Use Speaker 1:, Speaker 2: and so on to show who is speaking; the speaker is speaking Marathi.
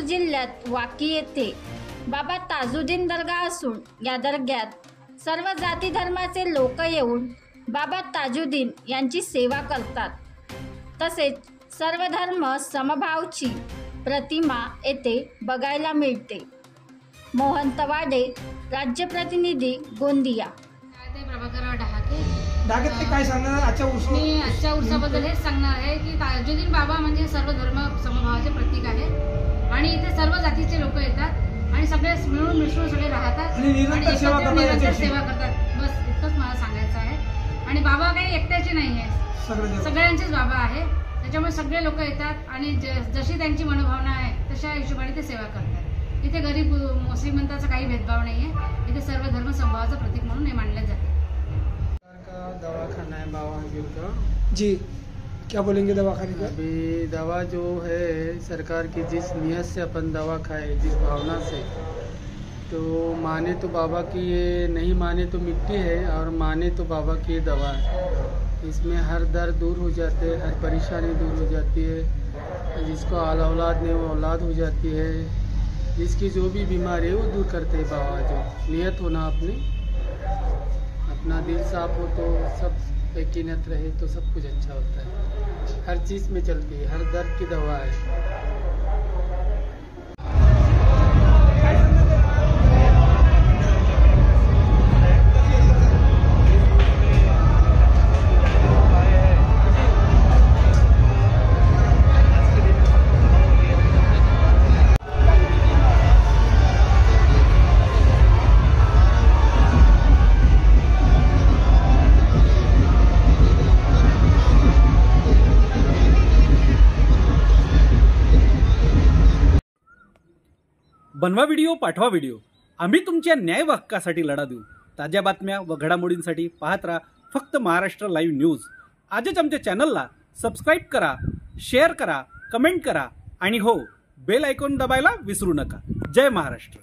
Speaker 1: जिल्ह्यात वाकी येथे बाबा ताजुद्दीन दर्गा असून या दर्ग्यात सर्व जाती धर्माचे लोक येऊन बाबा ताजुद्दीन यांची सेवा करतात। तसेच सर्व धर्म समभावची प्रतिमा येथे बघायला मिळते। मोहन तवाडे, राज्य प्रतिनिधी, गोंदिया।
Speaker 2: प्रभाकर ढहाके
Speaker 3: ढाकेत काय सांगणार
Speaker 2: आजच्या उर्साबद्दल हेच सांगणार आहे की ताजुद्दीन बाबा म्हणजे सर्व धर्म समभावाचे प्रतीक आहे आणि इथे सर्व जातीचे लोक येतात आणि सगळे मिळून मिसळून सगळे राहतात आणि निरंतर सेवा करतात। बस इतकंच मला सांगायचं आहे। आणि बाबा काही एकट्याचे नाही आहे, सगळ्यांचेच बाबा आहे। त्याच्यामुळे सगळे लोक येतात आणि जशी त्यांची मनोभावना आहे तशा हिशोबाने ते सेवा करतात। इथे गरीब श्रीमंताचा काही भेदभाव नाही आहे। इथे सर्व धर्म समभावाचं प्रतीक म्हणून हे मानलं जाते।
Speaker 4: दवाखाना है बाबा हजूर का
Speaker 3: जी, क्या बोलेंगे दवाखाने का?
Speaker 4: अभी दवा जो है सरकार की जिस नियत से अपन दवा खाए, जिस भावना से, तो माने तो बाबा की ये, नहीं माने तो मिट्टी है और माने तो बाबा की ये दवा है। इसमें हर दर्द दूर हो जाते हैं, हर परेशानी दूर हो जाती है। जिसको औलाद नहीं वो औलाद हो जाती है। जिसकी जो भी बीमारी है वो दूर करते हैं बाबा। जो नियत होना अपना दिल साफ हो तो सब यकीनत रहे तो सब कुछ अच्छा होता है। हर चीज़ में चलती है, हर दर्द की दवा है।
Speaker 5: बनवा व्हिडिओ, पाठवा व्हिडिओ, आम्ही तुमच्या न्याय हक्कासाठी लढा देऊ। ताज्या बातम्या व घडामोडींसाठी पाहत राहा फक्त महाराष्ट्र लाईव्ह न्यूज। आजच आमच्या चॅनलला सबस्क्राईब करा, शेअर करा, कमेंट करा आणि हो, बेल आयकॉन दबायला विसरू नका। जय महाराष्ट्र।